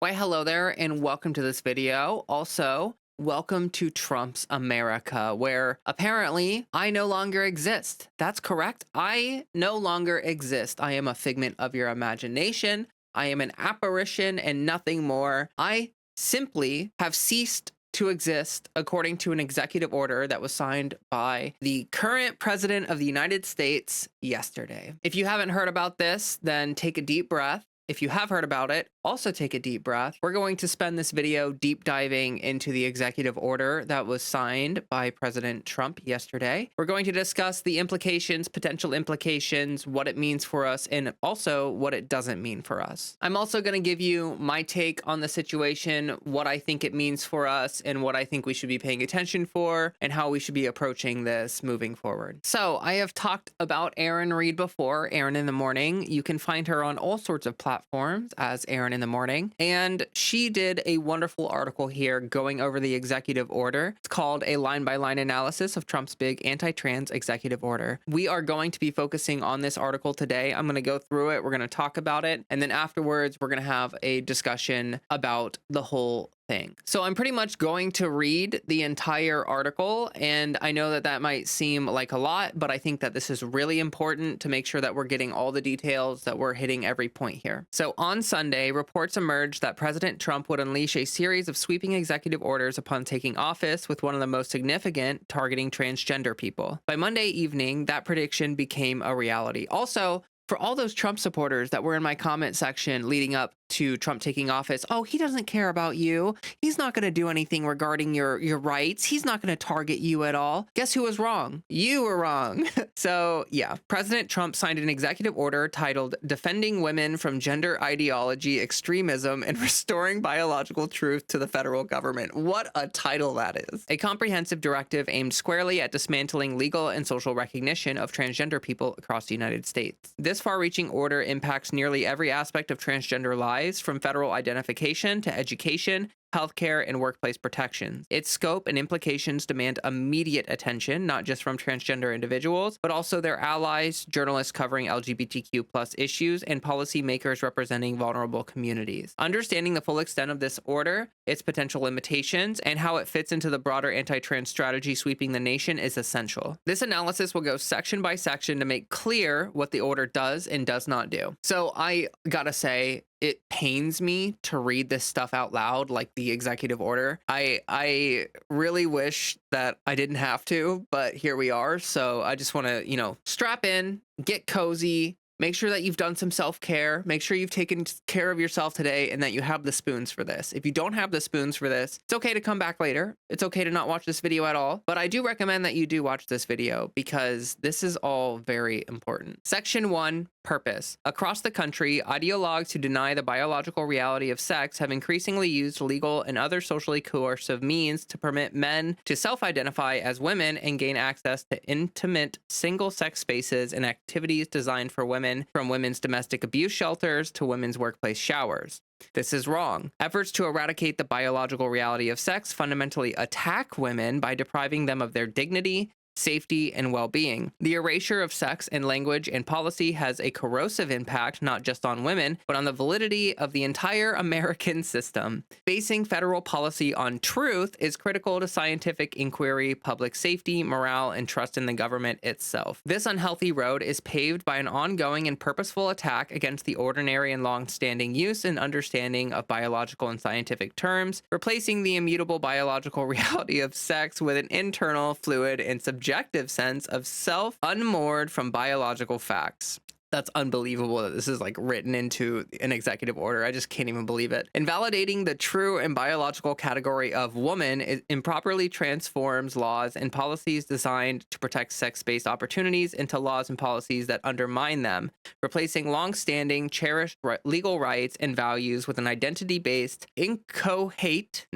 Why, hello there, and welcome to this video. Also, welcome to Trump's America, where apparently I no longer exist. That's correct. I no longer exist. I am a figment of your imagination. I am an apparition and nothing more. I simply have ceased to exist according to an executive order that was signed by the current president of the United States yesterday. If you haven't heard about this, then take a deep breath. If you have heard about it, also take a deep breath. We're going to spend this video deep diving into the executive order that was signed by President Trump yesterday. We're going to discuss the implications, potential implications, what it means for us, and also what it doesn't mean for us. I'm also going to give you my take on the situation, what I think it means for us, and what I think we should be paying attention for, and how we should be approaching this moving forward. So I have talked about Erin Reed before, Erin in the Morning. You can find her on all sorts of platforms as Erin in the Morning, and she did a wonderful article here going over the executive order. It's called A Line-by-Line Analysis of Trump's Big Anti-Trans Executive Order. We are going to be focusing on this article today. I'm going to go through it, we're going to talk about it, and then afterwards we're going to have a discussion about the whole thing. So I'm pretty much going to read the entire article, and I know that that might seem like a lot, but I think that this is really important to make sure that we're getting all the details, that we're hitting every point here. So on Sunday, reports emerged that President Trump would unleash a series of sweeping executive orders upon taking office, with one of the most significant targeting transgender people. By Monday evening, that prediction became a reality. Also, for all those Trump supporters that were in my comment section leading up to Trump taking office, oh, he doesn't care about you. He's not going to do anything regarding your rights. He's not going to target you at all. Guess who was wrong? You were wrong. So yeah, President Trump signed an executive order titled Defending Women from Gender Ideology, Extremism, and Restoring Biological Truth to the Federal Government. What a title that is. A comprehensive directive aimed squarely at dismantling legal and social recognition of transgender people across the United States. This far-reaching order impacts nearly every aspect of transgender lives, from federal identification to education, healthcare, and workplace protections. Its scope and implications demand immediate attention, not just from transgender individuals, but also their allies, journalists covering LGBTQ+ issues, and policymakers representing vulnerable communities. Understanding the full extent of this order, its potential limitations, and how it fits into the broader anti-trans strategy sweeping the nation is essential. This analysis will go section by section to make clear what the order does and does not do. So I gotta say, it pains me to read this stuff out loud, like the executive order. I really wish that I didn't have to, but here we are. So I just want to, strap in, get cozy, make sure that you've done some self-care, make sure you've taken care of yourself today, and that you have the spoons for this. If you don't have the spoons for this, it's okay to come back later. It's okay to not watch this video at all, but I do recommend that you do watch this video because this is all very important. Section 1, Purpose. Across the country, ideologues who deny the biological reality of sex have increasingly used legal and other socially coercive means to permit men to self-identify as women and gain access to intimate single-sex spaces and activities designed for women, from women's domestic abuse shelters to women's workplace showers. This is wrong. Efforts to eradicate the biological reality of sex fundamentally attack women by depriving them of their dignity, safety, and well-being. The erasure of sex in language and policy has a corrosive impact not just on women, but on the validity of the entire American system. Basing federal policy on truth is critical to scientific inquiry, public safety, morale, and trust in the government itself. This unhealthy road is paved by an ongoing and purposeful attack against the ordinary and long-standing use and understanding of biological and scientific terms, replacing the immutable biological reality of sex with an internal, fluid, and subjective sense of self unmoored from biological facts. That's unbelievable that this is like written into an executive order. I just can't even believe it. Invalidating the true and biological category of woman, it improperly transforms laws and policies designed to protect sex-based opportunities into laws and policies that undermine them, replacing long-standing, cherished legal rights and values with an identity-based, inchoate,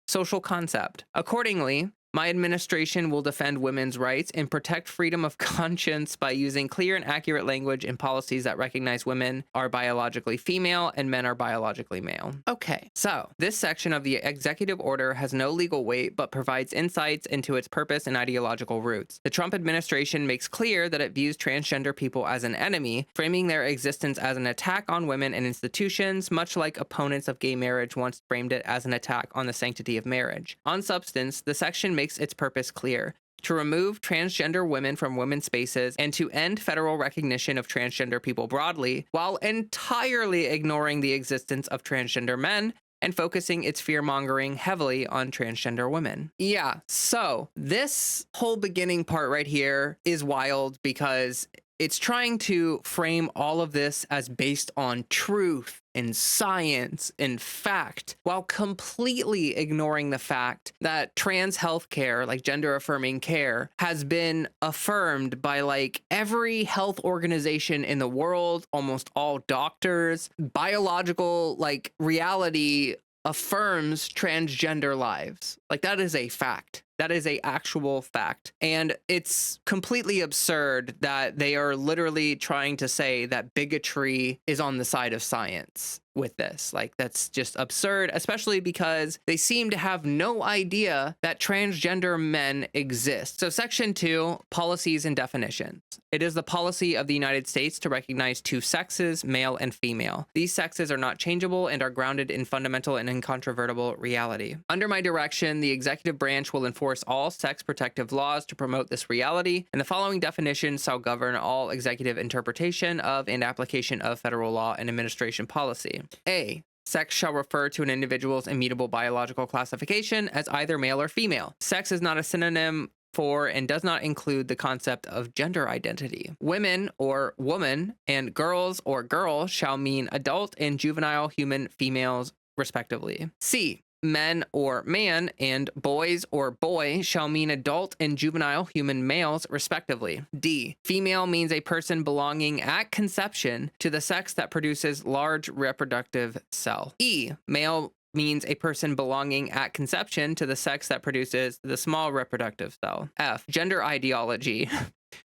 social concept. Accordingly, My administration will defend women's rights and protect freedom of conscience by using clear and accurate language and policies that recognize women are biologically female and men are biologically male. Okay, so this section of the executive order has no legal weight but provides insights into its purpose and ideological roots. The Trump administration makes clear that it views transgender people as an enemy, framing their existence as an attack on women and institutions, much like opponents of gay marriage once framed it as an attack on the sanctity of marriage. On substance, the section makes its purpose clear: to remove transgender women from women's spaces and to end federal recognition of transgender people broadly, while entirely ignoring the existence of transgender men and focusing its fear-mongering heavily on transgender women. Yeah, so this whole beginning part right here is wild because it's trying to frame all of this as based on truth and science and fact, while completely ignoring the fact that trans healthcare, like gender affirming care, has been affirmed by like every health organization in the world, almost all doctors. Biological like reality affirms transgender lives. Like that is a fact. That is a actual fact. And it's completely absurd that they are literally trying to say that bigotry is on the side of science with this. Like, that's just absurd, especially because they seem to have no idea that transgender men exist. So Section 2, policies and definitions. It is the policy of the United States to recognize two sexes, male and female. These sexes are not changeable and are grounded in fundamental and incontrovertible reality. Under my direction, the executive branch will enforce all sex protective laws to promote this reality, and the following definitions shall govern all executive interpretation of and application of federal law and administration policy. A. Sex shall refer to an individual's immutable biological classification as either male or female. Sex is not a synonym for and does not include the concept of gender identity. Women or woman and girls or girl shall mean adult and juvenile human females, respectively. C. Men or man and boys or boy shall mean adult and juvenile human males, respectively. D. Female means a person belonging at conception to the sex that produces large reproductive cell. E. Male means a person belonging at conception to the sex that produces the small reproductive cell. F. Gender ideology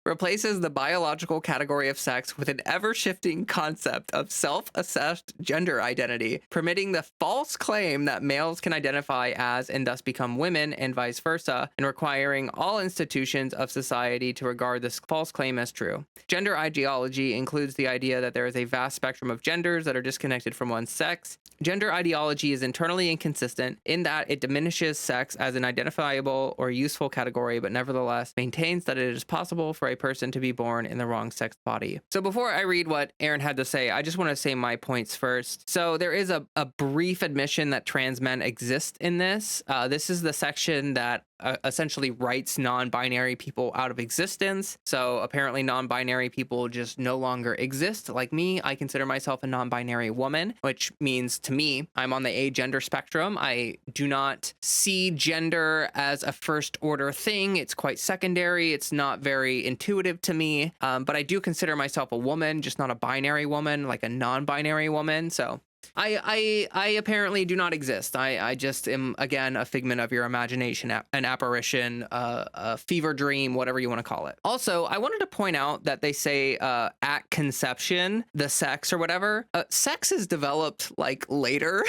replaces the biological category of sex with an ever-shifting concept of self-assessed gender identity, permitting the false claim that males can identify as and thus become women and vice versa, and requiring all institutions of society to regard this false claim as true. Gender ideology includes the idea that there is a vast spectrum of genders that are disconnected from one's sex. Gender ideology is internally inconsistent in that it diminishes sex as an identifiable or useful category, but nevertheless maintains that it is possible for a person to be born in the wrong sex body. So before I read what Aaron had to say, I just want to say my points first. So there is a brief admission that trans men exist in this. This is the section that essentially writes non-binary people out of existence. So apparently non-binary people just no longer exist. Like me, I consider myself a non-binary woman, which means to me, I'm on the agender spectrum. I do not see gender as a first order thing. It's quite secondary. It's not very intuitive to me. But I do consider myself a woman, just not a binary woman, like a non-binary woman. So I apparently do not exist. I just am, again, a figment of your imagination, an apparition, a fever dream, whatever you want to call it. Also, I wanted to point out that they say at conception, the sex or whatever, sex is developed like later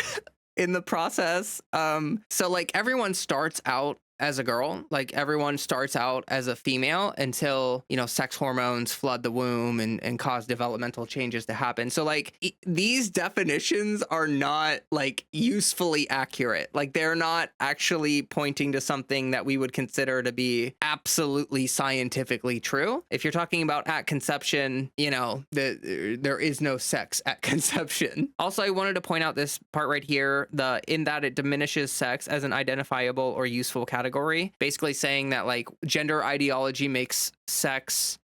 in the process. So like everyone starts out as a girl, like everyone starts out as a female until, you know, sex hormones flood the womb and cause developmental changes to happen. So like these definitions are not like usefully accurate. Like they're not actually pointing to something that we would consider to be absolutely scientifically true. If you're talking about at conception, you know, there is no sex at conception. Also, I wanted to point out this part right here, in that it diminishes sex as an identifiable or useful category, basically saying that like gender ideology makes sex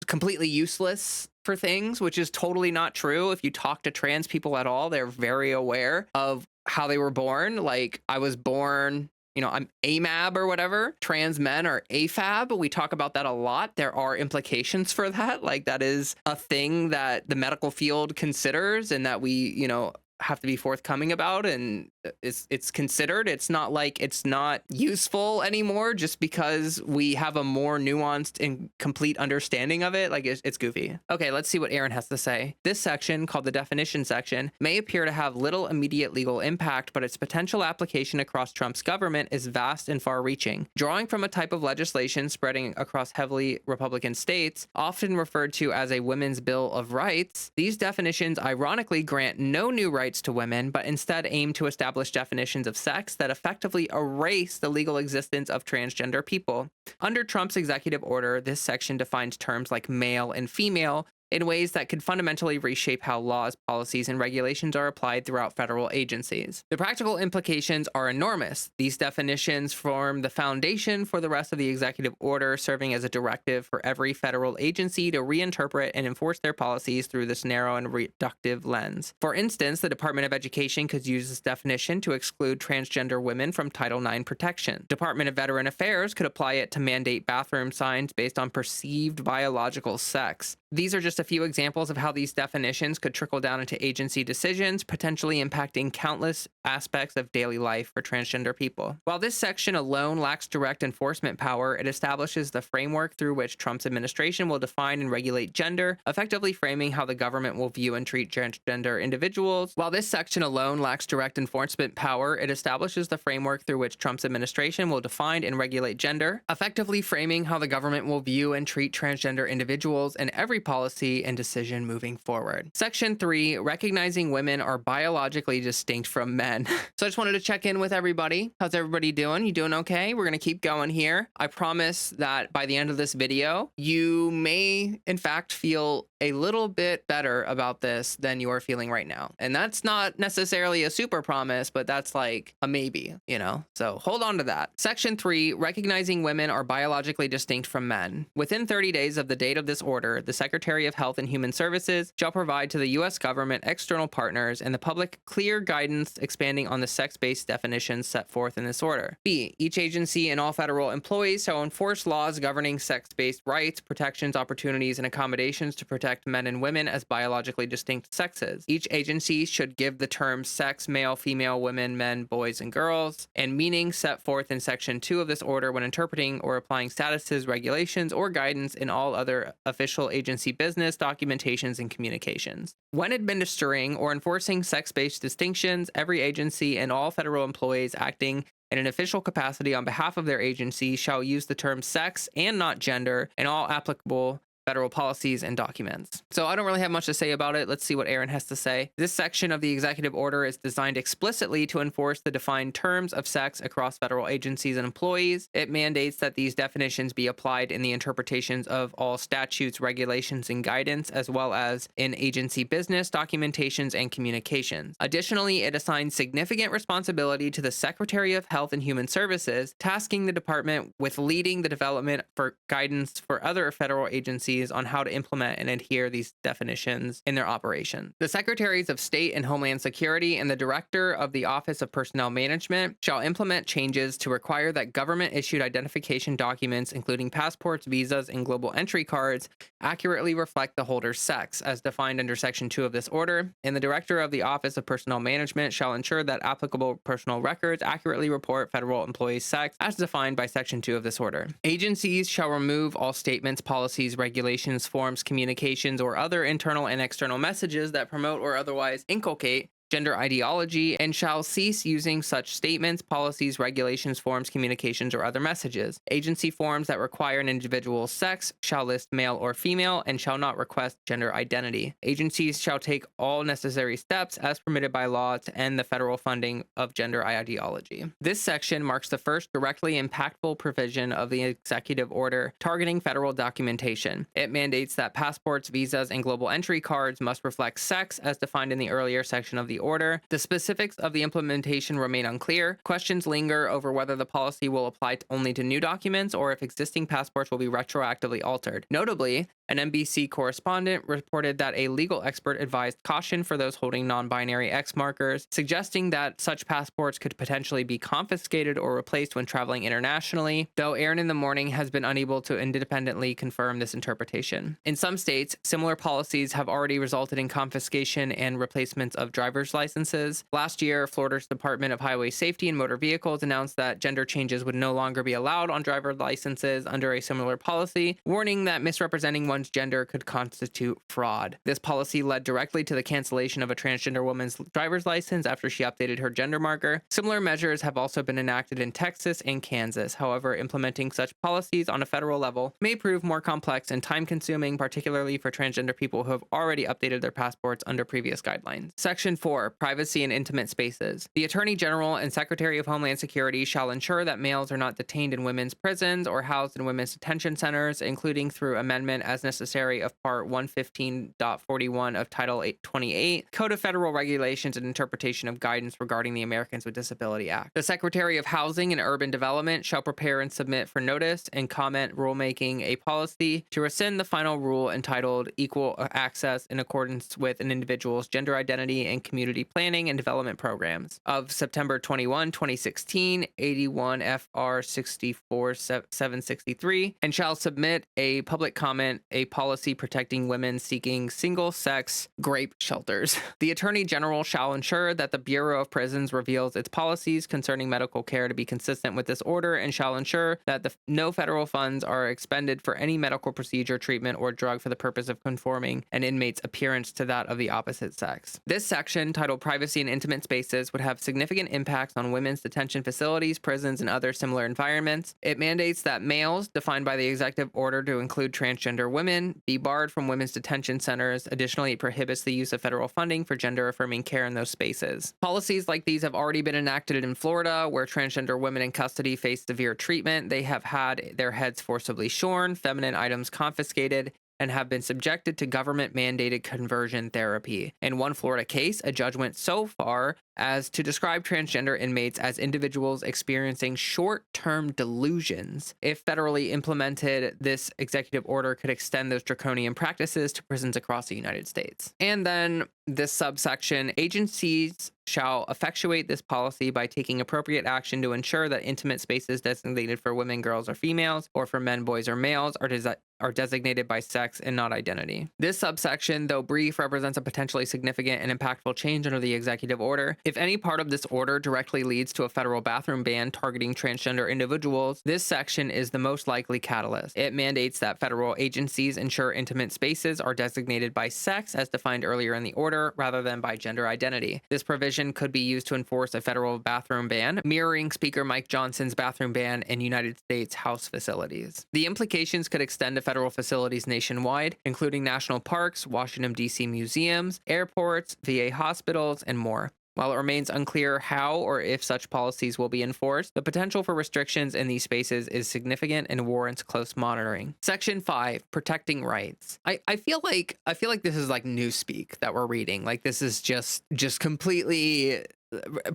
completely useless for things, which is totally not true. If you talk to trans people at all, they're very aware of how they were born. Like I was born, you know, I'm AMAB or whatever. Trans men are AFAB. We talk about that a lot. There are implications for that. Like that is a thing that the medical field considers and that we, you know, have to be forthcoming about and it's considered. It's not like it's not useful anymore just because we have a more nuanced and complete understanding of it. Like it's goofy. Okay, let's see what Aaron has to say. This section, called the definition section, may appear to have little immediate legal impact, but its potential application across Trump's government is vast and far-reaching. Drawing from a type of legislation spreading across heavily Republican states, often referred to as a Women's Bill of Rights, these definitions ironically grant no new rights to women, but instead aim to establish definitions of sex that effectively erase the legal existence of transgender people. Under Trump's executive order, this section defines terms like male and female in ways that could fundamentally reshape how laws, policies, and regulations are applied throughout federal agencies. The practical implications are enormous. These definitions form the foundation for the rest of the executive order, serving as a directive for every federal agency to reinterpret and enforce their policies through this narrow and reductive lens. For instance, the Department of Education could use this definition to exclude transgender women from Title IX protection. Department of Veteran Affairs could apply it to mandate bathroom signs based on perceived biological sex. These are just a few examples of how these definitions could trickle down into agency decisions, potentially impacting countless aspects of daily life for transgender people. While this section alone lacks direct enforcement power, it establishes the framework through which Trump's administration will define and regulate gender, effectively framing how the government will view and treat transgender individuals. While this section alone lacks direct enforcement power, it establishes the framework through which Trump's administration will define and regulate gender, effectively framing how the government will view and treat transgender individuals in every policy and decision moving forward. Section 3, recognizing women are biologically distinct from men. So I just wanted to check in with everybody. How's everybody doing? You doing okay? We're going to keep going here. I promise that by the end of this video, you may in fact feel a little bit better about this than you are feeling right now. And that's not necessarily a super promise, but that's like a maybe, you know? So hold on to that. Section 3, recognizing women are biologically distinct from men. Within 30 days of the date of this order, the Secretary of Health and Human Services shall provide to the U.S. government, external partners, and the public clear guidance expanding on the sex-based definitions set forth in this order. B, each agency and all federal employees shall enforce laws governing sex-based rights, protections, opportunities, and accommodations to protect men and women as biologically distinct sexes. Each agency should give the terms sex, male, female, women, men, boys, and girls, and meaning set forth in Section 2 of this order when interpreting or applying statuses, regulations, or guidance in all other official agency business, documentations, and communications. When administering or enforcing sex-based distinctions, every agency and all federal employees acting in an official capacity on behalf of their agency shall use the term sex and not gender in all applicable federal policies and documents. So I don't really have much to say about it. Let's see what Aaron has to say. This section of the executive order is designed explicitly to enforce the defined terms of sex across federal agencies and employees. It mandates that these definitions be applied in the interpretations of all statutes, regulations, and guidance, as well as in agency business, documentations, and communications. Additionally, it assigns significant responsibility to the Secretary of Health and Human Services, tasking the department with leading the development for guidance for other federal agencies on how to implement and adhere these definitions in their operation. The Secretaries of State and Homeland Security and the Director of the Office of Personnel Management shall implement changes to require that government-issued identification documents, including passports, visas, and global entry cards, accurately reflect the holder's sex, as defined under Section 2 of this order, and the Director of the Office of Personnel Management shall ensure that applicable personal records accurately report federal employees' sex, as defined by Section 2 of this order. Agencies shall remove all statements, policies, regulations, forms, communications, or other internal and external messages that promote or otherwise inculcate gender ideology, and shall cease using such statements, policies, regulations, forms, communications, or other messages. Agency forms that require an individual's sex shall list male or female and shall not request gender identity. Agencies shall take all necessary steps as permitted by law to end the federal funding of gender ideology. This section marks the first directly impactful provision of the executive order targeting federal documentation. It mandates that passports, visas, and global entry cards must reflect sex as defined in the earlier section of the order. The specifics of the implementation remain unclear. Questions linger over whether the policy will apply only to new documents or if existing passports will be retroactively altered. Notably, An NBC correspondent reported that a legal expert advised caution for those holding non-binary X markers, suggesting that such passports could potentially be confiscated or replaced when traveling internationally, though Aaron in the Morning has been unable to independently confirm this interpretation. In some states, similar policies have already resulted in confiscation and replacements of driver's licenses. Last year, Florida's Department of Highway Safety and Motor Vehicles announced that gender changes would no longer be allowed on driver's licenses under a similar policy, warning that misrepresenting one's gender could constitute fraud. This policy led directly to the cancellation of a transgender woman's driver's license after she updated her gender marker. Similar measures have also been enacted in Texas and Kansas. However, implementing such policies on a federal level may prove more complex and time-consuming, particularly for transgender people who have already updated their passports under previous guidelines. Section 4. Privacy and intimate spaces. The Attorney General and Secretary of Homeland Security shall ensure that males are not detained in women's prisons or housed in women's detention centers, including through amendment as necessary of Part 115.41 of Title 28, Code of Federal Regulations and Interpretation of Guidance regarding the Americans with Disability Act. The Secretary of Housing and Urban Development shall prepare and submit for notice and comment rulemaking a policy to rescind the final rule entitled Equal Access in accordance with an individual's gender identity and community planning and development programs of September 21, 2016, 81 FR 64763, and shall submit a public comment a policy protecting women seeking single-sex grape shelters. The Attorney General shall ensure that the Bureau of Prisons reveals its policies concerning medical care to be consistent with this order and shall ensure that no federal funds are expended for any medical procedure, treatment, or drug for the purpose of conforming an inmate's appearance to that of the opposite sex. This section, titled Privacy and Intimate Spaces, would have significant impacts on women's detention facilities, prisons, and other similar environments. It mandates that males, defined by the executive order to include transgender women, be barred from women's detention centers. Additionally, it prohibits the use of federal funding for gender-affirming care in those spaces. Policies like these have already been enacted in Florida, where transgender women in custody face severe treatment. They have had their heads forcibly shorn, feminine items confiscated, and have been subjected to government-mandated conversion therapy. In one Florida case, a judge went so far as to describe transgender inmates as individuals experiencing short-term delusions. If federally implemented, this executive order could extend those draconian practices to prisons across the United States. And then this subsection, agencies shall effectuate this policy by taking appropriate action to ensure that intimate spaces designated for women, girls, or females, or for men, boys, or males are designated by sex and not identity. This subsection, though brief, represents a potentially significant and impactful change under the executive order. If any part of this order directly leads to a federal bathroom ban targeting transgender individuals, this section is the most likely catalyst. It mandates that federal agencies ensure intimate spaces are designated by sex as defined earlier in the order, rather than by gender identity. This provision could be used to enforce a federal bathroom ban, mirroring Speaker Mike Johnson's bathroom ban in United States House facilities. The implications could extend to federal facilities nationwide, including national parks, Washington, D.C. museums, airports, VA hospitals, and more. While it remains unclear how or if such policies will be enforced, the potential for restrictions in these spaces is significant and warrants close monitoring. Section 5, protecting rights. I feel like this is like newspeak that we're reading. Like this is just completely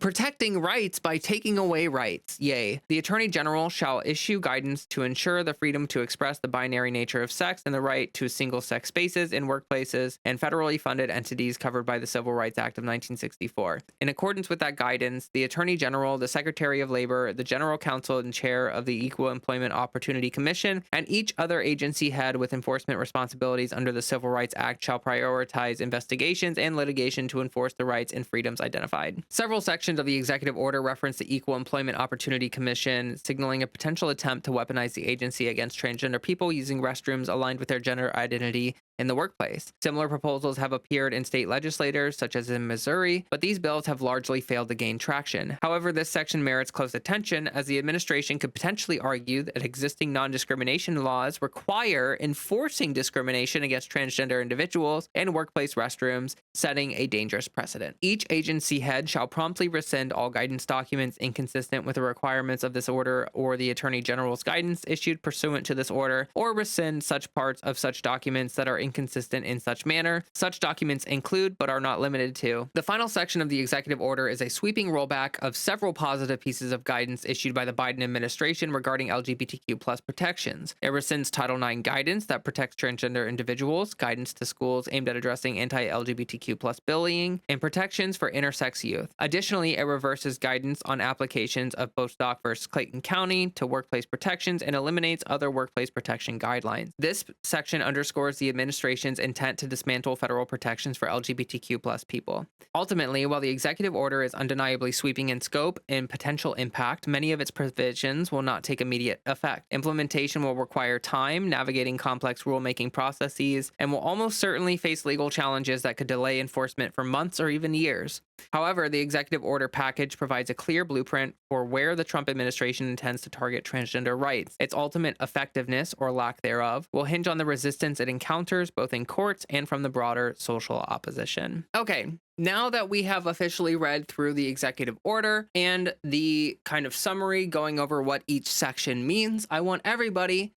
protecting rights by taking away rights. Yay. The Attorney General shall issue guidance to ensure the freedom to express the binary nature of sex and the right to single-sex spaces in workplaces and federally funded entities covered by the Civil Rights Act of 1964. In accordance with that guidance, the Attorney General, the Secretary of Labor, the General Counsel and Chair of the Equal Employment Opportunity Commission, and each other agency head with enforcement responsibilities under the Civil Rights Act shall prioritize investigations and litigation to enforce the rights and freedoms identified. Several sections of the executive order reference the Equal Employment Opportunity Commission, signaling a potential attempt to weaponize the agency against transgender people using restrooms aligned with their gender identity in the workplace. Similar proposals have appeared in state legislators, such as in Missouri, but these bills have largely failed to gain traction. However, this section merits close attention, as the administration could potentially argue that existing non-discrimination laws require enforcing discrimination against transgender individuals in workplace restrooms, setting a dangerous precedent. Each agency head shall promptly rescind all guidance documents inconsistent with the requirements of this order or the Attorney General's guidance issued pursuant to this order, or rescind such parts of such documents that are inconsistent in such manner. Such documents include, but are not limited to. The final section of the executive order is a sweeping rollback of several positive pieces of guidance issued by the Biden administration regarding LGBTQ plus protections. It rescinds Title IX guidance that protects transgender individuals, guidance to schools aimed at addressing anti-LGBTQ plus bullying, and protections for intersex youth. Additionally, it reverses guidance on applications of Bostock versus Clayton County to workplace protections and eliminates other workplace protection guidelines. This section underscores the administration's intent to dismantle federal protections for LGBTQ plus people. Ultimately, while the executive order is undeniably sweeping in scope and potential impact, many of its provisions will not take immediate effect. Implementation will require time, navigating complex rulemaking processes, and will almost certainly face legal challenges that could delay enforcement for months or even years. However, the executive order package provides a clear blueprint for where the Trump administration intends to target transgender rights. Its ultimate effectiveness, or lack thereof, will hinge on the resistance it encounters both in courts and from the broader social opposition. Okay, now that we have officially read through the executive order and the kind of summary going over what each section means, I want everybody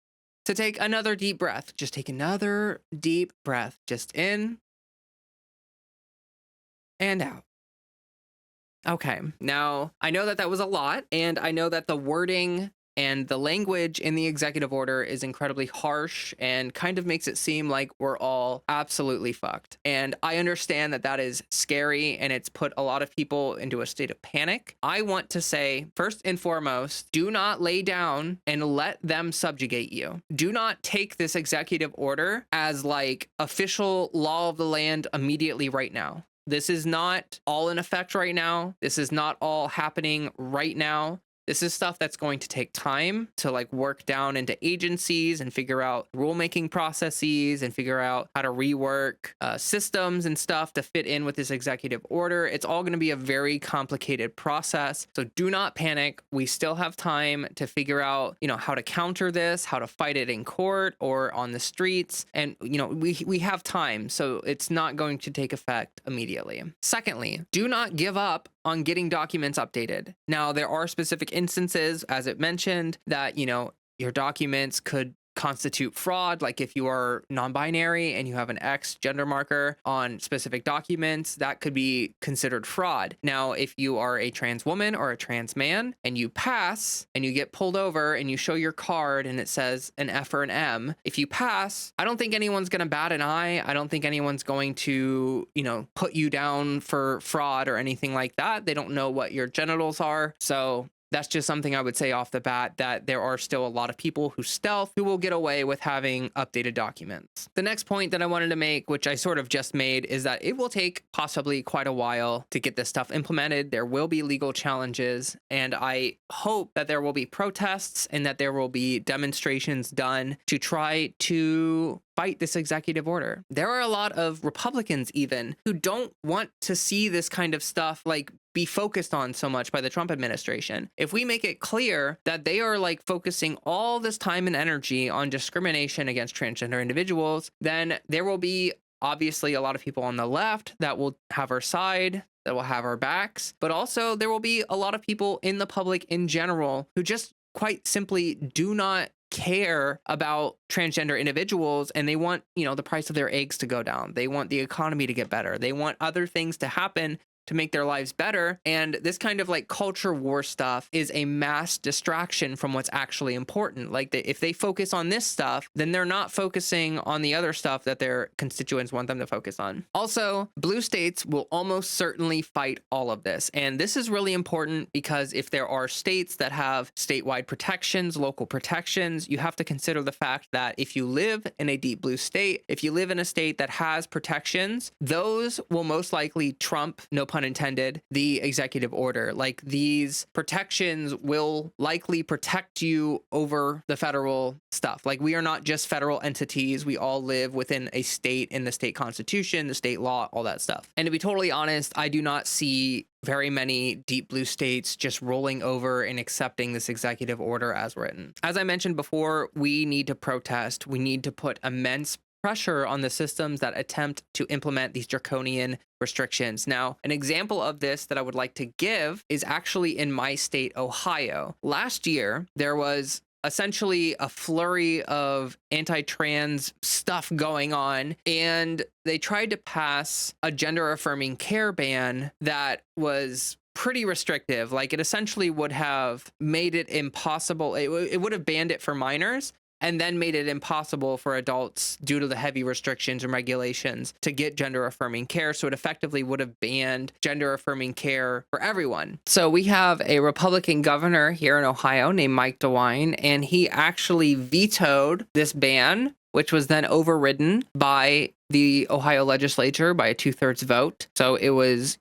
to take another deep breath. Just take another deep breath, just in and out. Okay, now I know that that was a lot, and I know that the wording and the language in the executive order is incredibly harsh and kind of makes it seem like we're all absolutely fucked. And I understand that that is scary and it's put a lot of people into a state of panic. I want to say, first and foremost, do not lay down and let them subjugate you. Do not take this executive order as like official law of the land immediately right now. This is not all in effect right now. This is not all happening right now. This is stuff that's going to take time to like work down into agencies and figure out rulemaking processes and figure out how to rework systems and stuff to fit in with this executive order. It's all going to be a very complicated process. So do not panic. We still have time to figure out, how to counter this, how to fight it in court or on the streets. And, we have time. So it's not going to take effect immediately. Secondly, do not give up on getting documents updated. Now, there are specific instances, as it mentioned, that, your documents could constitute fraud. Like if you are non-binary and you have an X gender marker on specific documents, that could be considered fraud. Now, if you are a trans woman or a trans man and you pass and you get pulled over and you show your card and it says an F or an M, if you pass, I don't think anyone's going to bat an eye. I don't think anyone's going to, put you down for fraud or anything like that. They don't know what your genitals are. So that's just something I would say off the bat, that there are still a lot of people who will get away with having updated documents. The next point that I wanted to make, which I sort of just made, is that it will take possibly quite a while to get this stuff implemented. There will be legal challenges, and I hope that there will be protests and that there will be demonstrations done to try to fight this executive order. There are a lot of Republicans even who don't want to see this kind of stuff like be focused on so much by the Trump administration. If we make it clear that they are like focusing all this time and energy on discrimination against transgender individuals, then there will be obviously a lot of people on the left that will have our side, that will have our backs, but also there will be a lot of people in the public in general who just quite simply do not care about transgender individuals, and they want, the price of their eggs to go down. They want the economy to get better. They want other things to happen to make their lives better. And this kind of like culture war stuff is a mass distraction from what's actually important. Like if they focus on this stuff, then they're not focusing on the other stuff that their constituents want them to focus on. Also, blue states will almost certainly fight all of this. And this is really important because if there are states that have statewide protections, local protections, you have to consider the fact that if you live in a deep blue state, if you live in a state that has protections, those will most likely trump, no pun intended, the executive order. Like these protections will likely protect you over the federal stuff. Like we are not just federal entities. We all live within a state in the state constitution, the state law, all that stuff. And to be totally honest, I do not see very many deep blue states just rolling over and accepting this executive order as written. As I mentioned before, we need to protest. We need to put immense pressure on the systems that attempt to implement these draconian restrictions. Now, an example of this that I would like to give is actually in my state, Ohio. Last year, there was essentially a flurry of anti-trans stuff going on, and they tried to pass a gender affirming care ban that was pretty restrictive. Like, it essentially would have made it impossible. It would have banned it for minors and then made it impossible for adults due to the heavy restrictions and regulations to get gender affirming care. So it effectively would have banned gender affirming care for everyone. So we have a Republican governor here in Ohio named Mike DeWine, and he actually vetoed this ban, which was then overridden by the Ohio legislature by a 2/3 vote. So it was,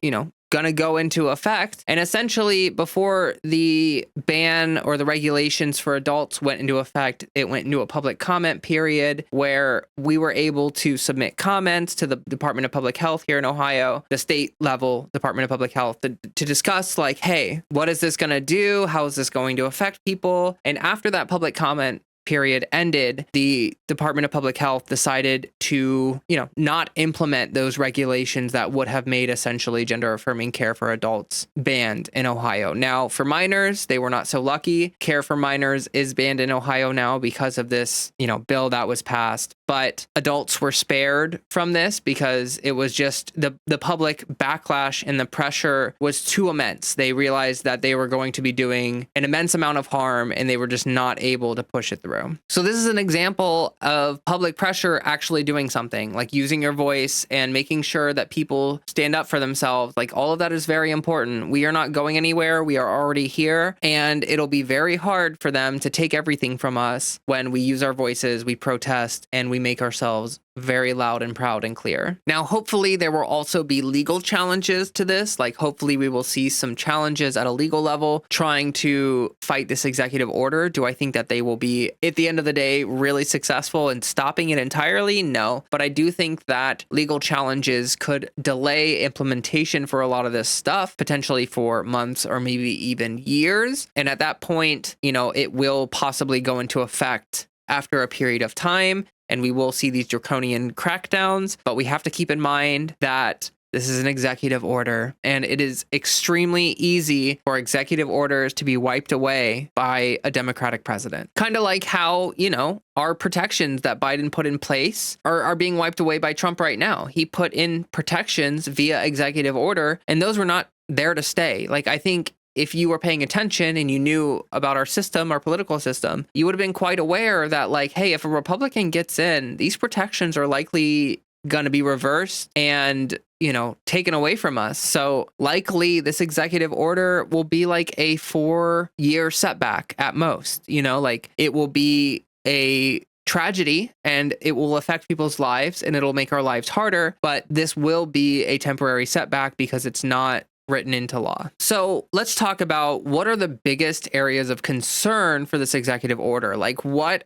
gonna go into effect. And essentially, before the ban or the regulations for adults went into effect, it went into a public comment period where we were able to submit comments to the Department of Public Health here in Ohio, the state level Department of Public Health, to discuss, like, hey, what is this gonna do? How is this going to affect people? And after that public comment period ended, the Department of Public Health decided to, not implement those regulations that would have made essentially gender affirming care for adults banned in Ohio. Now, for minors, they were not so lucky. Care for minors is banned in Ohio now because of this, bill that was passed. But adults were spared from this because it was just the public backlash and the pressure was too immense. They realized that they were going to be doing an immense amount of harm, and they were just not able to push it through. So this is an example of public pressure actually doing something, like using your voice and making sure that people stand up for themselves. Like, all of that is very important. We are not going anywhere. We are already here, and it'll be very hard for them to take everything from us when we use our voices, we protest, and we make ourselves very loud and proud and clear. Now, hopefully there will also be legal challenges to this. Like, hopefully we will see some challenges at a legal level trying to fight this executive order. Do I think that they will be, at the end of the day, really successful in stopping it entirely? No. But I do think that legal challenges could delay implementation for a lot of this stuff, potentially for months or maybe even years. And at that point, it will possibly go into effect after a period of time, and we will see these draconian crackdowns. But we have to keep in mind that this is an executive order, and it is extremely easy for executive orders to be wiped away by a Democratic president. Kind of like how, our protections that Biden put in place are being wiped away by Trump right now. He put in protections via executive order, and those were not there to stay. Like, I think if you were paying attention and you knew about our system, our political system, you would have been quite aware that, like, hey, if a Republican gets in, these protections are likely going to be reversed and, taken away from us. So likely this executive order will be like a 4-year setback at most, like, it will be a tragedy and it will affect people's lives and it'll make our lives harder. But this will be a temporary setback because it's not written into law. So let's talk about what are the biggest areas of concern for this executive order. Like, what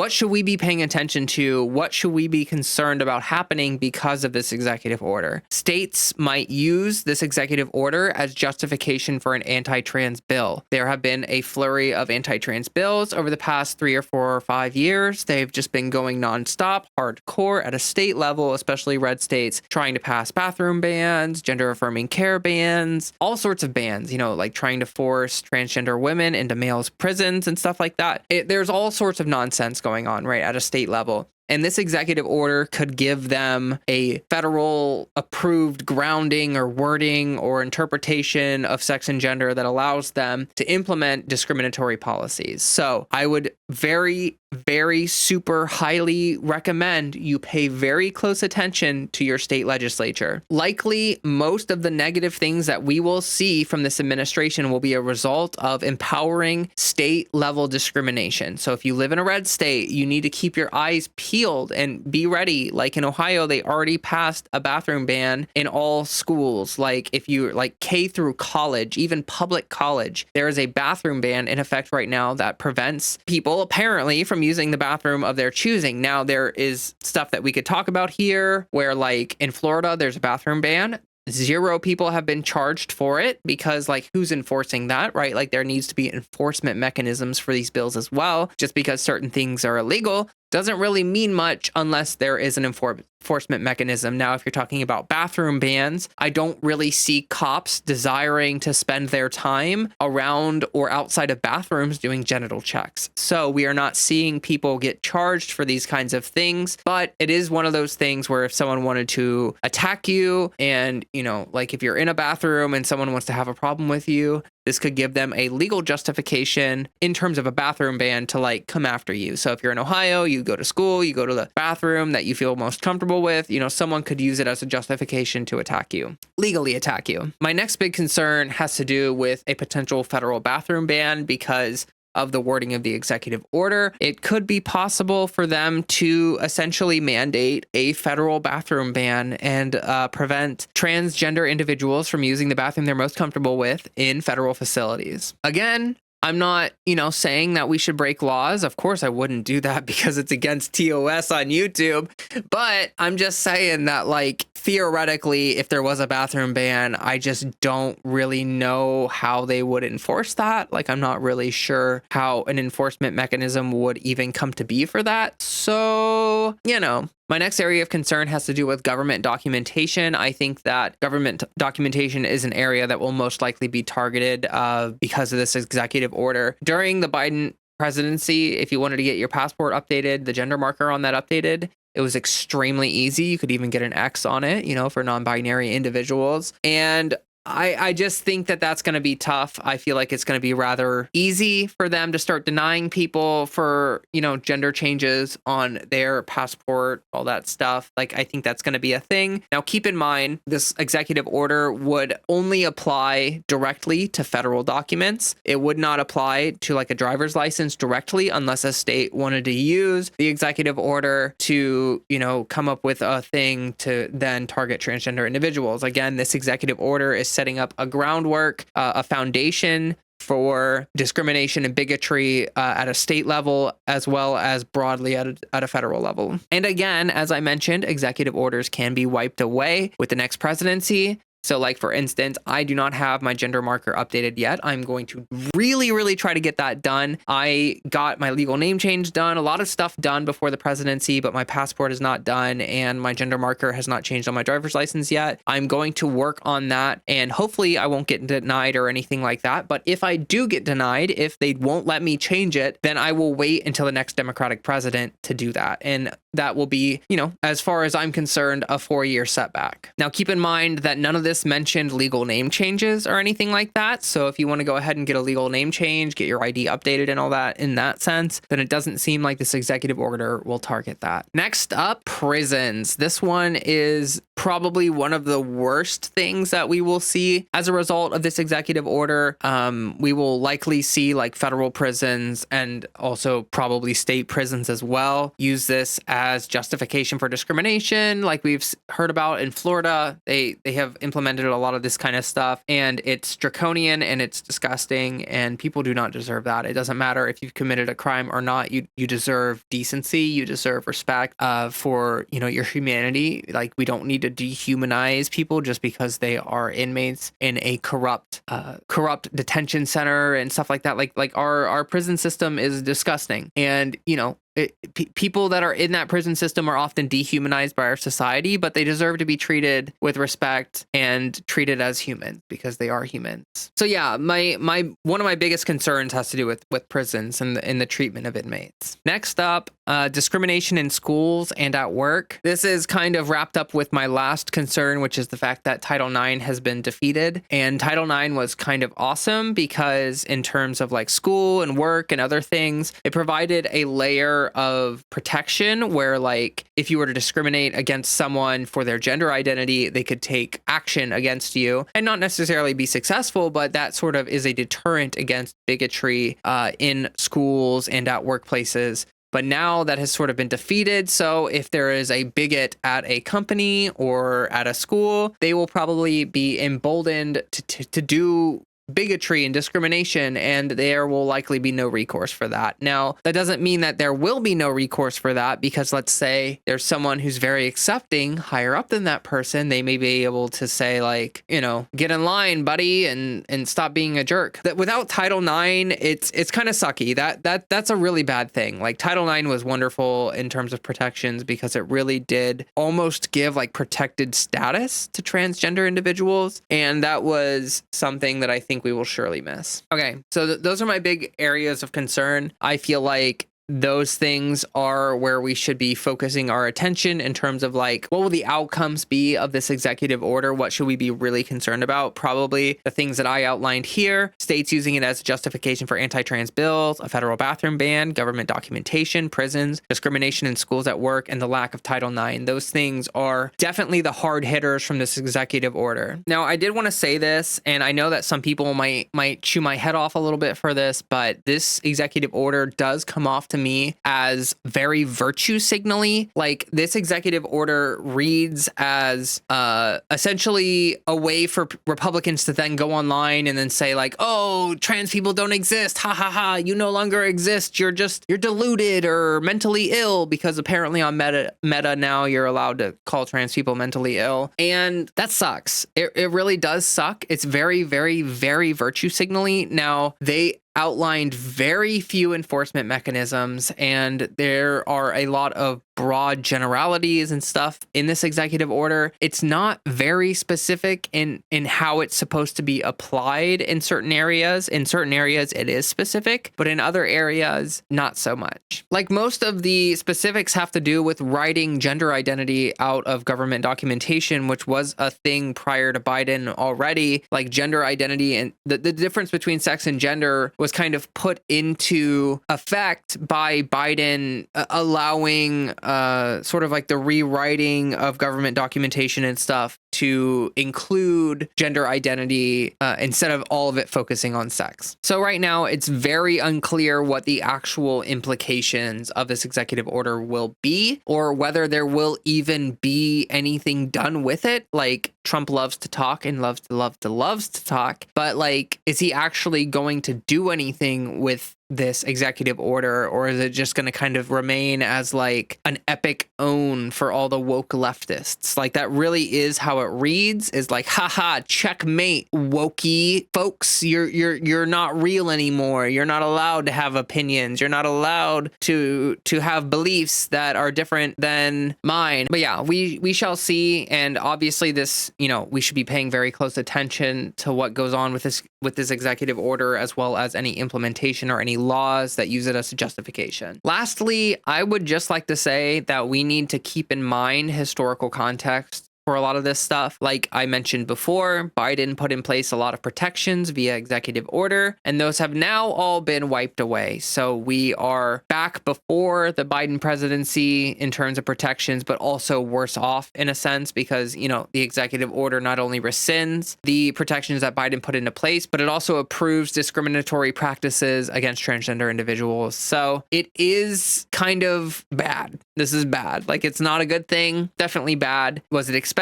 should we be paying attention to? What should we be concerned about happening because of this executive order? States might use this executive order as justification for an anti-trans bill. There have been a flurry of anti-trans bills over the past 3 or 4 or 5 years. They've just been going nonstop, hardcore at a state level, especially red states, trying to pass bathroom bans, gender affirming care bans, all sorts of bans, like trying to force transgender women into males' prisons and stuff like that. There's all sorts of nonsense going on, right, at a state level. And this executive order could give them a federal approved grounding or wording or interpretation of sex and gender that allows them to implement discriminatory policies. So I would very, very super highly recommend you pay very close attention to your state legislature. Likely, most of the negative things that we will see from this administration will be a result of empowering state level discrimination. So if you live in a red state, you need to keep your eyes peeled and be ready. Like in Ohio, they already passed a bathroom ban in all schools. Like if you like K through college, even public college, there is a bathroom ban in effect right now that prevents people apparently from using the bathroom of their choosing. Now, there is stuff that we could talk about here where, like in Florida, there's a bathroom ban. 0 people have been charged for it because, like, who's enforcing that, right? Like, there needs to be enforcement mechanisms for these bills as well. Just because certain things are illegal doesn't really mean much unless there is an enforcement mechanism. Now, if you're talking about bathroom bans, I don't really see cops desiring to spend their time around or outside of bathrooms doing genital checks. So we are not seeing people get charged for these kinds of things, but it is one of those things where if someone wanted to attack you and, like if you're in a bathroom and someone wants to have a problem with you, this could give them a legal justification in terms of a bathroom ban to like come after you. So if you're in Ohio, you go to school, you go to the bathroom that you feel most comfortable with, someone could use it as a justification to attack you, legally attack you. My next big concern has to do with a potential federal bathroom ban because of the wording of the executive order. It could be possible for them to essentially mandate a federal bathroom ban and prevent transgender individuals from using the bathroom they're most comfortable with in federal facilities. Again, I'm not, saying that we should break laws. Of course, I wouldn't do that because it's against TOS on YouTube. But I'm just saying that, like, theoretically, if there was a bathroom ban, I just don't really know how they would enforce that. Like, I'm not really sure how an enforcement mechanism would even come to be for that. So, my next area of concern has to do with government documentation. I think that government documentation is an area that will most likely be targeted because of this executive order. During the Biden presidency, if you wanted to get your passport updated, the gender marker on that updated, it was extremely easy. You could even get an X on it, for non-binary individuals. And I just think that that's going to be tough. I feel like it's going to be rather easy for them to start denying people for, gender changes on their passport, all that stuff. Like, I think that's going to be a thing. Now, keep in mind, this executive order would only apply directly to federal documents. It would not apply to like a driver's license directly unless a state wanted to use the executive order to, come up with a thing to then target transgender individuals. Again, this executive order is setting up a groundwork, a foundation for discrimination and bigotry at a state level, as well as broadly at a federal level. And again, as I mentioned, executive orders can be wiped away with the next presidency. So like, for instance, I do not have my gender marker updated yet. I'm going to really, really try to get that done. I got my legal name change done, a lot of stuff done before the presidency, but my passport is not done and my gender marker has not changed on my driver's license yet. I'm going to work on that and hopefully I won't get denied or anything like that. But if I do get denied, if they won't let me change it, then I will wait until the next Democratic president to do that. And that will be, as far as I'm concerned, a 4-year setback. Now, keep in mind that none of this mentioned legal name changes or anything like that. So if you want to go ahead and get a legal name change, get your ID updated and all that in that sense, then it doesn't seem like this executive order will target that. Next up, prisons. This one is probably one of the worst things that we will see as a result of this executive order. We will likely see like federal prisons and also probably state prisons as well use this as justification for discrimination, like we've heard about in Florida. They have implemented a lot of this kind of stuff, and it's draconian and it's disgusting, and people do not deserve that. It doesn't matter if you've committed a crime or not. You deserve decency. You deserve respect for your humanity. Like, we don't need to dehumanize people just because they are inmates in a corrupt detention center and stuff like that. Like our prison system is disgusting, and people that are in that prison system are often dehumanized by our society, but they deserve to be treated with respect and treated as humans because they are humans. So yeah, my one of my biggest concerns has to do with prisons and the treatment of inmates. Next up, discrimination in schools and at work. This is kind of wrapped up with my last concern, which is the fact that Title IX has been defeated. And Title IX was kind of awesome because in terms of like school and work and other things, it provided a layer of protection where, like, if you were to discriminate against someone for their gender identity, they could take action against you and not necessarily be successful, but that sort of is a deterrent against bigotry in schools and at workplaces. But now that has sort of been defeated. So if there is a bigot at a company or at a school, they will probably be emboldened to do bigotry and discrimination, and there will likely be no recourse for that. Now, that doesn't mean that there will be no recourse for that, because let's say there's someone who's very accepting higher up than that person. They may be able to say, like, you know, get in line, buddy, and stop being a jerk. That without Title IX, it's kind of sucky. That's a really bad thing. Like, Title IX was wonderful in terms of protections because it really did almost give like protected status to transgender individuals, and that was something that I think we will surely miss. Okay, so those are my big areas of concern. I feel like those things are where we should be focusing our attention in terms of like, what will the outcomes be of this executive order? What should we be really concerned about? Probably the things that I outlined here: states using it as justification for anti-trans bills, a federal bathroom ban, government documentation, prisons, discrimination in schools at work, and the lack of Title IX. Those things are definitely the hard hitters from this executive order. Now, I did want to say this, and I know that some people might chew my head off a little bit for this, but this executive order does come off to me as very virtue signally. Like, this executive order reads as essentially a way for Republicans to then go online and then say like, oh, trans people don't exist, ha ha ha, you no longer exist, you're deluded or mentally ill, because apparently on Meta now you're allowed to call trans people mentally ill, and that sucks. It really does suck. It's very, very, very virtue signally. Now, they outlined very few enforcement mechanisms, and there are a lot of broad generalities and stuff in this executive order. It's not very specific in how it's supposed to be applied in certain areas. In certain areas, it is specific, but in other areas, not so much. Like, most of the specifics have to do with writing gender identity out of government documentation, which was a thing prior to Biden already. Like, gender identity and the difference between sex and gender was kind of put into effect by Biden allowing sort of like the rewriting of government documentation and stuff to include gender identity instead of all of it focusing on sex. So right now, it's very unclear what the actual implications of this executive order will be, or whether there will even be anything done with it. Like, Trump loves to talk and loves to talk, but like, is he actually going to do anything with this executive order, or is it just going to kind of remain as like an epic own for all the woke leftists? Like, that really is how it reads, is like, haha, checkmate, wokey folks, you're not real anymore. You're not allowed to have opinions. You're not allowed to have beliefs that are different than mine. But yeah, we shall see. And obviously this, you know, we should be paying very close attention to what goes on with this executive order, as well as any implementation or any laws that use it as a justification. Lastly, I would just like to say that we need to keep in mind historical context for a lot of this stuff. Like I mentioned before, Biden put in place a lot of protections via executive order, and those have now all been wiped away. So we are back before the Biden presidency in terms of protections, but also worse off in a sense, because, you know, the executive order not only rescinds the protections that Biden put into place, but it also approves discriminatory practices against transgender individuals. So it is kind of bad. This is bad. Like, it's not a good thing. Definitely bad. Was it expected?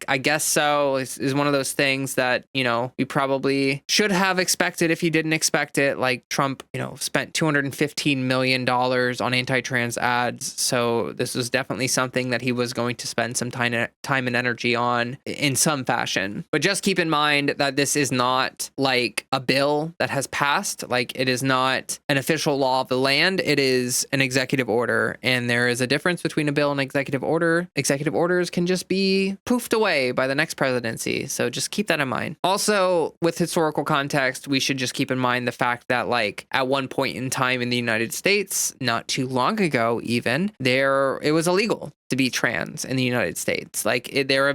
I guess so. Is one of those things that, you know, we probably should have expected if you didn't expect it. Like, Trump, you know, spent $215 million on anti-trans ads. So this was definitely something that he was going to spend some time and energy on in some fashion. But just keep in mind that this is not like a bill that has passed. Like, it is not an official law of the land. It is an executive order. And there is a difference between a bill and executive order. Executive orders can just be poofed away by the next presidency. So just keep that in mind. Also, with historical context, we should just keep in mind the fact that, like, at one point in time in the United States, not too long ago even, it was illegal to be trans in the United States. Like, there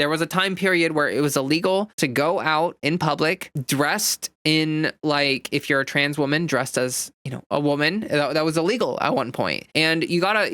was a time period where it was illegal to go out in public dressed in, like, if you're a trans woman dressed as, you know, a woman, that was illegal at one point. And you gotta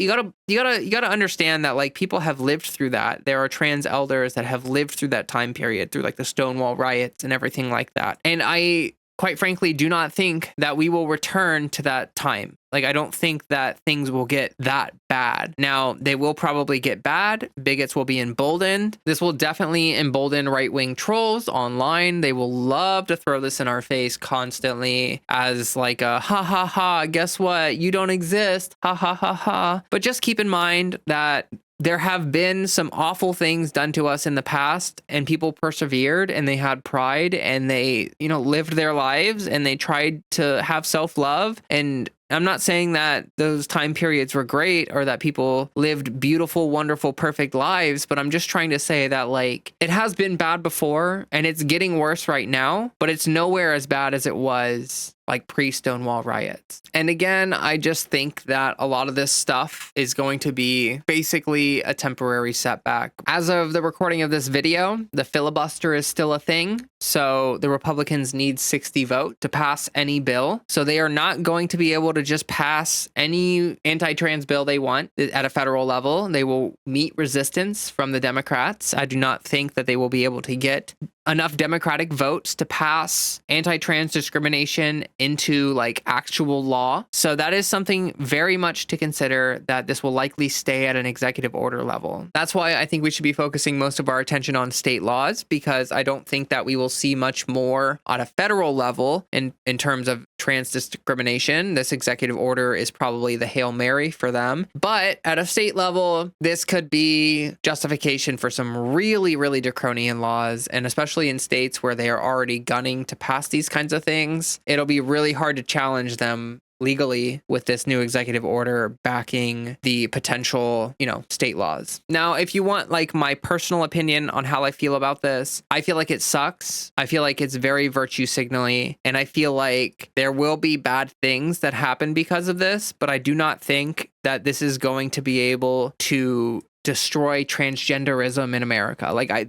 understand that, like, people have lived through that. There are trans elders that have lived through that time period, through like the Stonewall riots and everything like that. And I quite frankly, do not think that we will return to that time. Like, I don't think that things will get that bad. Now, they will probably get bad. Bigots will be emboldened. This will definitely embolden right-wing trolls online. They will love to throw this in our face constantly as like a ha ha ha, guess what? You don't exist. Ha ha ha ha. But just keep in mind that there have been some awful things done to us in the past, and people persevered and they had pride and they, lived their lives and they tried to have self-love. And I'm not saying that those time periods were great or that people lived beautiful, wonderful, perfect lives, but I'm just trying to say that, like, it has been bad before and it's getting worse right now, but it's nowhere as bad as it was like pre-Stonewall riots. And again, I just think that a lot of this stuff is going to be basically a temporary setback. As of the recording of this video, the filibuster is still a thing. So the Republicans need 60 votes to pass any bill. So they are not going to be able to just pass any anti-trans bill they want at a federal level. They will meet resistance from the Democrats. I do not think that they will be able to get enough Democratic votes to pass anti-trans discrimination into like actual law. So that is something very much to consider, that this will likely stay at an executive order level. That's why I think we should be focusing most of our attention on state laws, because I don't think that we will see much more on a federal level in terms of trans discrimination. This executive order is probably the Hail Mary for them. But at a state level, this could be justification for some really, really draconian laws, and especially in states where they are already gunning to pass these kinds of things, it'll be really hard to challenge them legally with this new executive order backing the potential, state laws. Now, if you want like my personal opinion on how I feel about this, I feel like it sucks. I feel like it's very virtue signaling, and I feel like there will be bad things that happen because of this, but I do not think that this is going to be able to destroy transgenderism in America. I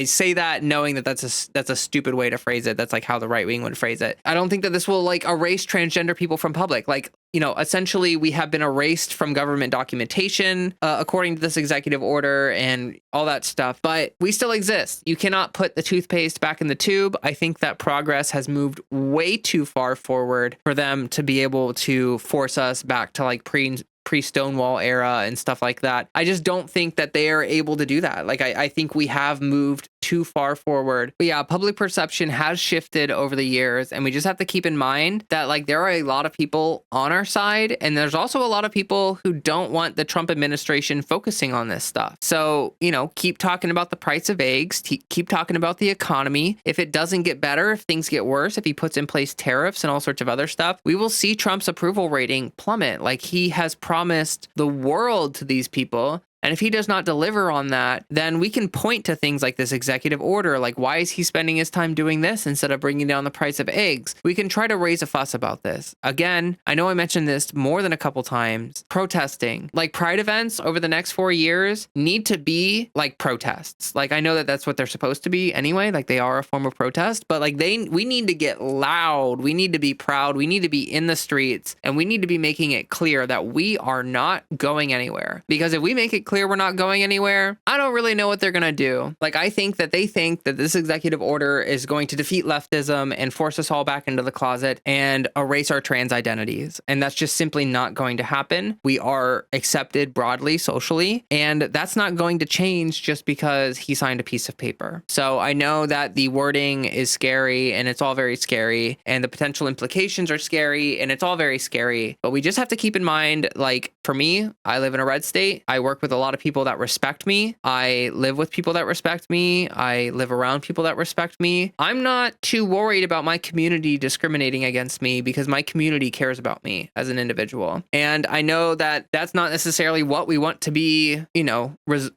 say that knowing that that's a stupid way to phrase it. That's like how the right wing would phrase it. I don't think that this will like erase transgender people from public. Like, essentially we have been erased from government documentation, according to this executive order and all that stuff, but we still exist. You cannot put the toothpaste back in the tube. I think that progress has moved way too far forward for them to be able to force us back to like pre-Stonewall era and stuff like that. I just don't think that they are able to do that. Like, I think we have moved too far forward. But yeah, public perception has shifted over the years, and we just have to keep in mind that like there are a lot of people on our side, and there's also a lot of people who don't want the Trump administration focusing on this stuff. So, keep talking about the price of eggs, keep talking about the economy. If it doesn't get better, if things get worse, if he puts in place tariffs and all sorts of other stuff, we will see Trump's approval rating plummet. Like, he has promised the world to these people. And if he does not deliver on that, then we can point to things like this executive order. Like, why is he spending his time doing this instead of bringing down the price of eggs? We can try to raise a fuss about this. Again, I know I mentioned this more than a couple times. Protesting. Like, pride events over the next 4 years need to be like protests. Like, I know that that's what they're supposed to be anyway. Like, they are a form of protest. But like, we need to get loud. We need to be proud. We need to be in the streets. And we need to be making it clear that we are not going anywhere. Because if we make it clear we're not going anywhere, I don't really know what they're going to do. Like, I think that they think that this executive order is going to defeat leftism and force us all back into the closet and erase our trans identities. And that's just simply not going to happen. We are accepted broadly, socially, and that's not going to change just because he signed a piece of paper. So I know that the wording is scary, and it's all very scary, and the potential implications are scary, and it's all very scary. But we just have to keep in mind, like, for me, I live in a red state. I work with a lot of people that respect me. I live with people that respect me. I live around people that respect me. I'm not too worried about my community discriminating against me because my community cares about me as an individual. And I know that that's not necessarily what we want to be,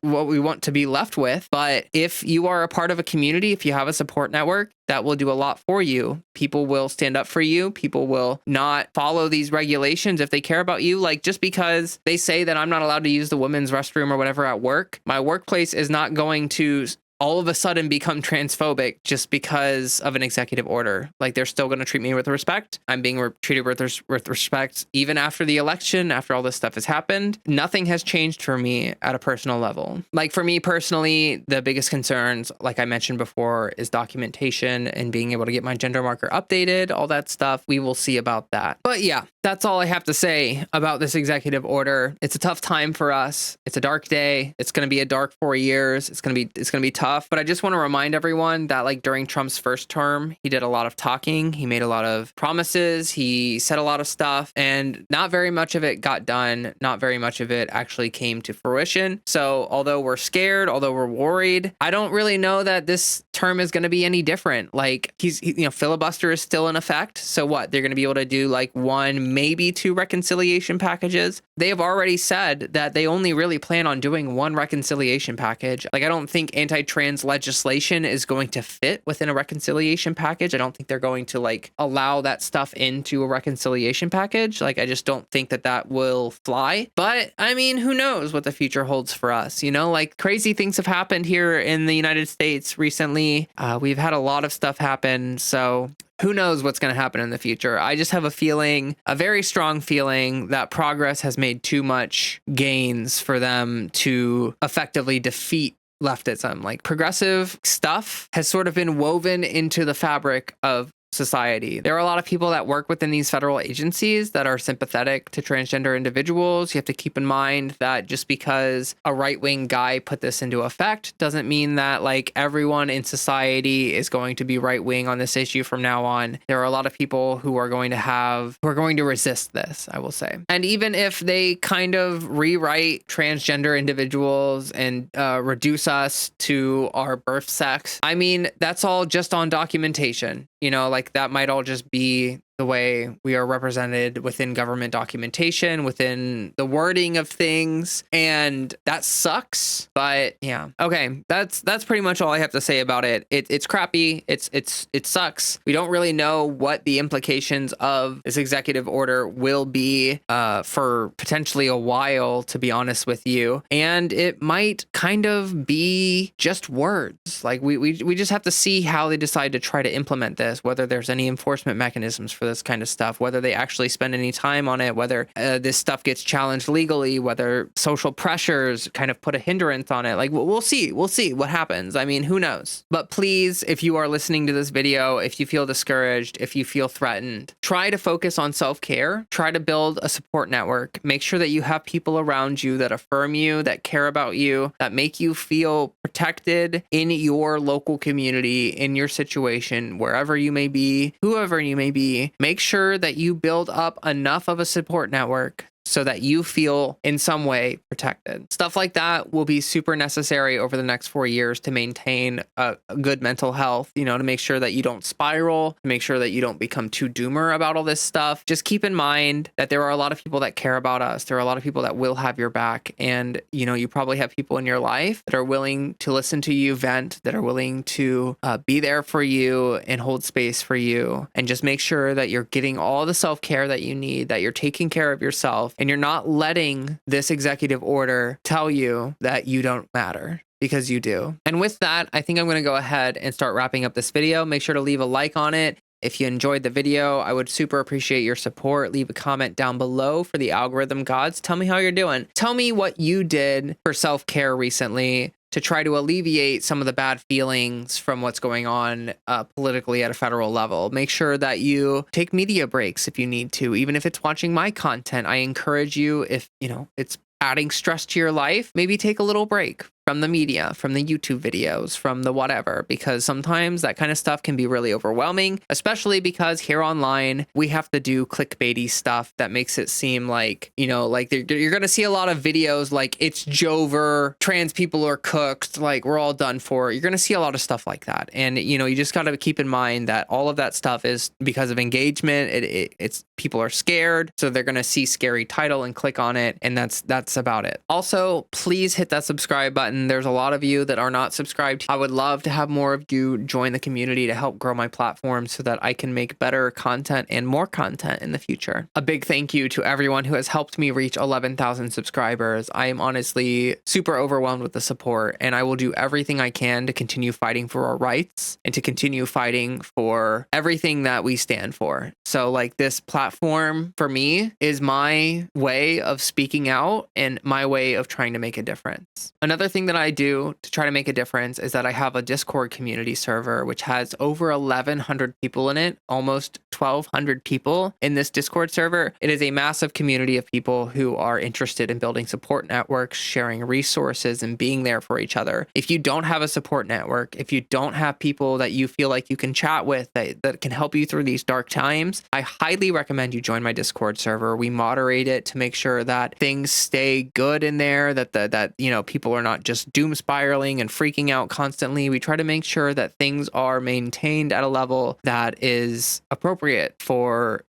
what we want to be left with. But if you are a part of a community, if you have a support network, that will do a lot for you. People will stand up for you. People will not follow these regulations if they care about you. Like, just because they say that I'm not allowed to use the women's restroom or whatever at work, my workplace is not going to all of a sudden become transphobic just because of an executive order. Like, they're still going to treat me with respect. I'm being treated with respect even after the election, after all this stuff has happened. Nothing has changed for me at a personal level. Like, for me personally, the biggest concerns, like I mentioned before, is documentation and being able to get my gender marker updated, all that stuff. We will see about that. But yeah, that's all I have to say about this executive order. It's a tough time for us. It's a dark day. It's going to be a dark 4 years. It's going to be tough. But I just want to remind everyone that, like, during Trump's first term, he did a lot of talking. He made a lot of promises. He said a lot of stuff, and not very much of it got done. Not very much of it actually came to fruition. So although we're scared, although we're worried, I don't really know that this term is going to be any different. Like, filibuster is still in effect. So what? They're going to be able to do like 1, maybe 2 reconciliation packages. They have already said that they only really plan on doing 1 reconciliation package. Like, I don't think anti-trans legislation is going to fit within a reconciliation package. I don't think they're going to like allow that stuff into a reconciliation package. Like, I just don't think that will fly. But I mean, who knows what the future holds for us? Like, crazy things have happened here in the United States recently. We've had a lot of stuff happen. So who knows what's going to happen in the future? I just have a very strong feeling that progress has made too much gains for them to effectively defeat leftism. Like, progressive stuff has sort of been woven into the fabric of society. There are a lot of people that work within these federal agencies that are sympathetic to transgender individuals. You have to keep in mind that just because a right-wing guy put this into effect doesn't mean that like everyone in society is going to be right-wing on this issue from now on. There are a lot of people who are going to resist this, I will say. And even if they kind of rewrite transgender individuals and reduce us to our birth sex, I mean, that's all just on documentation. Like, that might all just be the way we are represented within government documentation, within the wording of things, and that sucks. But yeah, okay, that's pretty much all I have to say about it. It's crappy. It sucks. We don't really know what the implications of this executive order will be for potentially a while, to be honest with you, and it might kind of be just words. Like, we just have to see how they decide to try to implement this, whether there's any enforcement mechanisms for this kind of stuff, whether they actually spend any time on it, whether this stuff gets challenged legally, whether social pressures kind of put a hindrance on it. Like, we'll see what happens. I mean, who knows? But please, if you are listening to this video, if you feel discouraged, if you feel threatened, try to focus on self-care. Try to build a support network. Make sure that you have people around you that affirm you, that care about you, that make you feel protected in your local community, in your situation, wherever you may be, whoever you may be. Make sure that you build up enough of a support network so that you feel in some way protected. Stuff like that will be super necessary over the next 4 years to maintain a good mental health, to make sure that you don't spiral, to make sure that you don't become too doomer about all this stuff. Just keep in mind that there are a lot of people that care about us. There are a lot of people that will have your back. And, you probably have people in your life that are willing to listen to you vent, that are willing to be there for you and hold space for you. And just make sure that you're getting all the self-care that you need, that you're taking care of yourself, and you're not letting this executive order tell you that you don't matter, because you do. And with that, I think I'm going to go ahead and start wrapping up this video. Make sure to leave a like on it. If you enjoyed the video, I would super appreciate your support. Leave a comment down below for the algorithm gods. Tell me how you're doing. Tell me what you did for self-care recently to try to alleviate some of the bad feelings from what's going on politically at a federal level. Make sure that you take media breaks if you need to, even if it's watching my content. I encourage you, if it's adding stress to your life, maybe take a little break from the media, from the YouTube videos, from the whatever, because sometimes that kind of stuff can be really overwhelming, especially because here online, we have to do clickbaity stuff that makes it seem like, like you're going to see a lot of videos like it's Jover, trans people are cooked, like we're all done for. You're going to see a lot of stuff like that. And, you just got to keep in mind that all of that stuff is because of engagement. It's people are scared, so they're going to see scary title and click on it. And that's about it. Also, please hit that subscribe button. button. There's a lot of you that are not subscribed. I would love to have more of you join the community to help grow my platform so that I can make better content and more content in the future. A big thank you to everyone who has helped me reach 11,000 subscribers. I am honestly super overwhelmed with the support, and I will do everything I can to continue fighting for our rights and to continue fighting for everything that we stand for. So like, this platform for me is my way of speaking out and my way of trying to make a difference. Another thing that I do to try to make a difference is that I have a Discord community server, which has over 1,100 people in it, almost 1,200 people in this Discord server. It is a massive community of people who are interested in building support networks, sharing resources, and being there for each other. If you don't have a support network, if you don't have people that you feel like you can chat with that can help you through these dark times, I highly recommend you join my Discord server. We moderate it to make sure that things stay good in there, that people are not just doom spiraling and freaking out constantly. We try to make sure that things are maintained at a level that is appropriate for,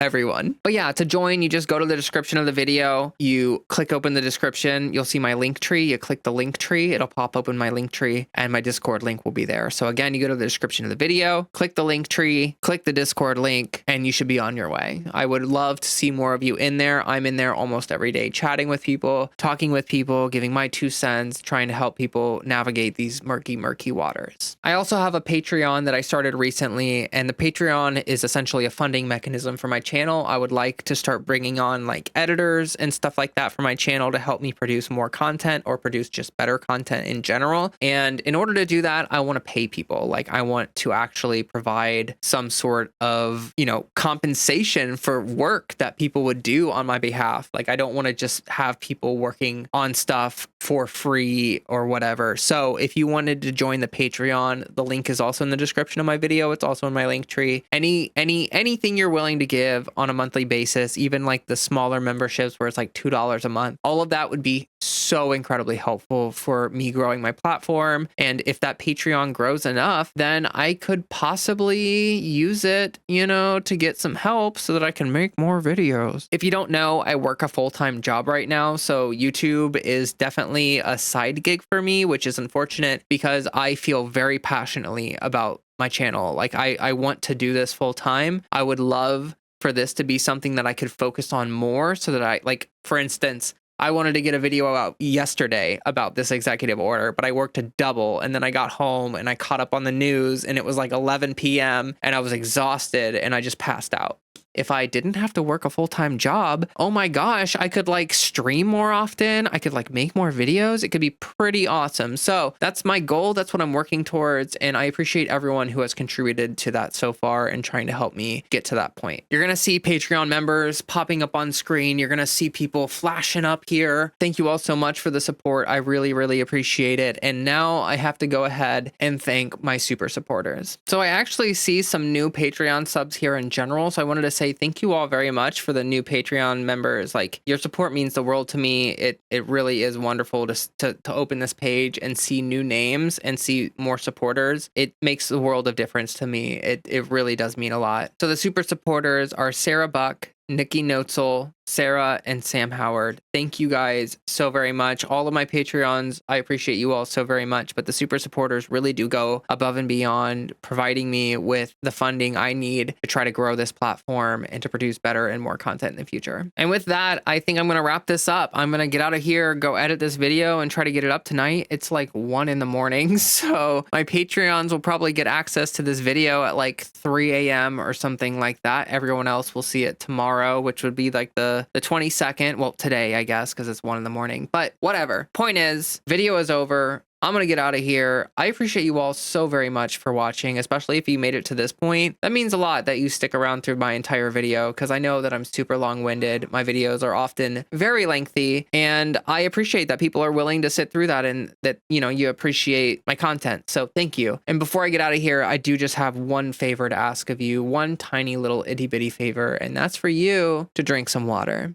everyone. But yeah, to join, you just go to the description of the video, you click open the description, you'll see my link tree, you click the link tree, it'll pop open my link tree, and my Discord link will be there. So again, you go to the description of the video, click the link tree, click the Discord link, and you should be on your way. I would love to see more of you in there. I'm in there almost every day, chatting with people, talking with people, giving my 2 cents, trying to help people navigate these murky waters. I also have a Patreon that I started recently, and the Patreon is essentially a funding mechanism for my channel. I would like to start bringing on like editors and stuff like that for my channel to help me produce more content or produce just better content in general. And in order to do that, I want to pay people. Like, I want to actually provide some sort of, compensation for work that people would do on my behalf. Like, I don't want to just have people working on stuff for free or whatever. So if you wanted to join the Patreon, the link is also in the description of my video. It's also in my link tree. Anything you're willing to give on a monthly basis, even like the smaller memberships where it's like $2 a month, all of that would be so incredibly helpful for me growing my platform. And if that Patreon grows enough, then I could possibly use it, to get some help so that I can make more videos. If you don't know, I work a full-time job right now. So YouTube is definitely a side gig for me, which is unfortunate because I feel very passionately about my channel. Like, I want to do this full time. I would love for this to be something that I could focus on more so that for instance, I wanted to get a video out yesterday about this executive order, but I worked a double, and then I got home and I caught up on the news, and it was like 11 p.m. and I was exhausted and I just passed out. If I didn't have to work a full-time job, oh my gosh, I could like stream more often. I could like make more videos. It could be pretty awesome. So that's my goal. That's what I'm working towards. And I appreciate everyone who has contributed to that so far and trying to help me get to that point. You're going to see Patreon members popping up on screen. You're going to see people flashing up here. Thank you all so much for the support. I really, really appreciate it. And now I have to go ahead and thank my super supporters. So I actually see some new Patreon subs here in general. So I wanted to say thank you all very much for the new Patreon members. Like, your support means the world to me. It really is wonderful to open this page and see new names and see more supporters. It makes the world of difference to me. It really does mean a lot. So the super supporters are Sarah Buck, Nikki Notzel, Sarah, and Sam Howard. Thank you guys so very much. All of my Patreons, I appreciate you all so very much, but the super supporters really do go above and beyond, providing me with the funding I need to try to grow this platform and to produce better and more content in the future. And with that, I think I'm going to wrap this up. I'm going to get out of here, go edit this video, and try to get it up tonight. It's like 1 a.m, so my Patreons will probably get access to this video at like 3 a.m. or something like that. Everyone else will see it tomorrow, which would be like the 22nd. Well, today, I guess, because it's 1 a.m, but whatever. Point is, video is over. I'm going to get out of here. I appreciate you all so very much for watching, especially if you made it to this point. That means a lot that you stick around through my entire video, because I know that I'm super long-winded. My videos are often very lengthy, and I appreciate that people are willing to sit through that and that, you appreciate my content. So thank you. And before I get out of here, I do just have one favor to ask of you, one tiny little itty bitty favor, and that's for you to drink some water.